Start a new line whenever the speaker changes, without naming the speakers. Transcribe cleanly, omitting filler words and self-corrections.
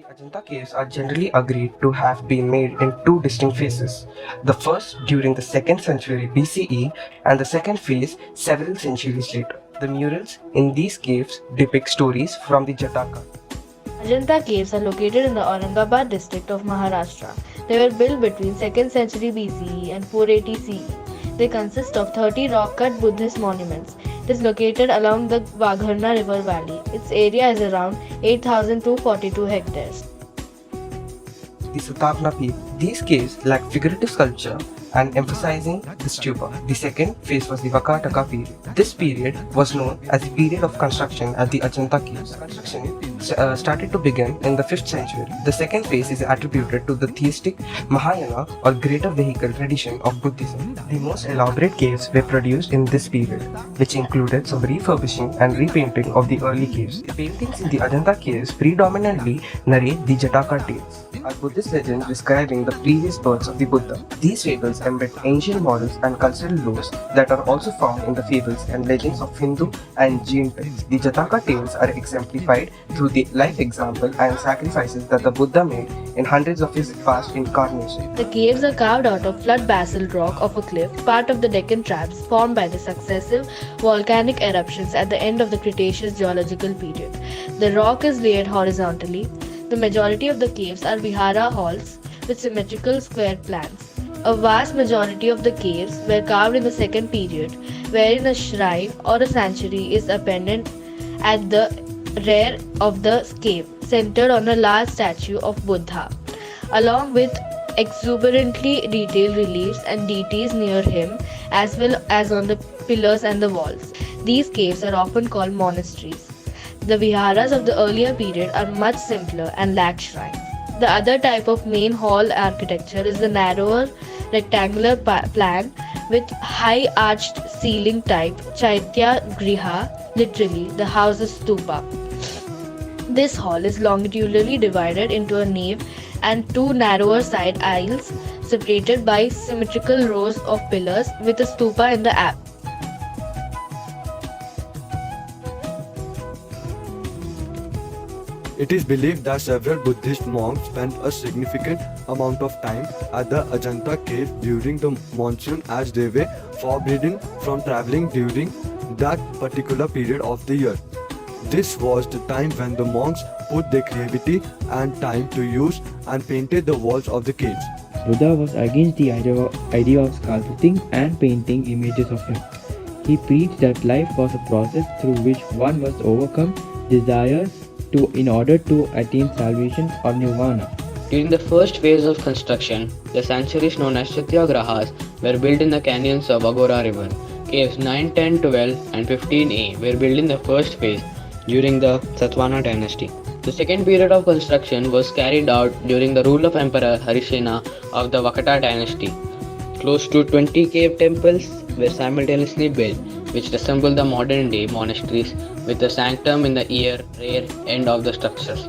The Ajanta caves are generally agreed to have been made in two distinct phases. The first during the 2nd century BCE and the second phase several centuries later. The murals in these caves depict stories from the Jataka.
Ajanta caves are located in the Aurangabad district of Maharashtra. They were built between 2nd century BCE and 480 CE. They consist of 30 rock-cut Buddhist monuments. It is located along the Vagharna river valley. Its area is around 8,242 hectares.
The Satavana Peak. These caves lack figurative sculpture and emphasizing the stupa. The second phase was the Vakataka period. This period was known as the period of construction at the Ajanta caves. Construction started to begin in the 5th century. The second phase is attributed to the theistic Mahayana or greater vehicle tradition of Buddhism. The most elaborate caves were produced in this period, which included some refurbishing and repainting of the early caves. The paintings in the Ajanta caves predominantly narrate the Jataka tales, are Buddhist legends describing the previous births of the Buddha. These fables embed ancient models and cultural laws that are also found in the fables and legends of Hindu and Jain texts. The Jataka tales are exemplified through the life example and sacrifices that the Buddha made in hundreds of his past incarnations.
The caves are carved out of flood basalt rock of a cliff, part of the Deccan Traps formed by the successive volcanic eruptions at the end of the Cretaceous geological period. The rock is layered horizontally. The majority of the caves are vihara halls with symmetrical square plans. A vast majority of the caves were carved in the second period, wherein a shrine or a sanctuary is appended at the rear of the cave, centered on a large statue of Buddha, along with exuberantly detailed reliefs and deities near him, as well as on the pillars and the walls. These caves are often called monasteries. The viharas of the earlier period are much simpler and lack shrines. The other type of main hall architecture is the narrower rectangular plan with high arched ceiling type Chaitya Griha, literally the house is stupa. This hall is longitudinally divided into a nave and two narrower side aisles separated by symmetrical rows of pillars with a stupa in the app.
It is believed that several Buddhist monks spent a significant amount of time at the Ajanta cave during the monsoon as they were forbidden from traveling during that particular period of the year. This was the time when the monks put their creativity and time to use and painted the walls of the caves.
Buddha was against the idea of sculpting and painting images of him. He preached that life was a process through which one must overcome desires in order to attain salvation or nirvana.
During the first phase of construction, the sanctuaries known as Satyagrahas were built in the canyons of Agora River. Caves 9, 10, 12 and 15A were built in the first phase during the Satvana dynasty. The second period of construction was carried out during the rule of Emperor Harisena of the Vakata dynasty. Close to 20 cave temples were simultaneously built, which resemble the modern day monasteries with a sanctum in the rear end of the structures.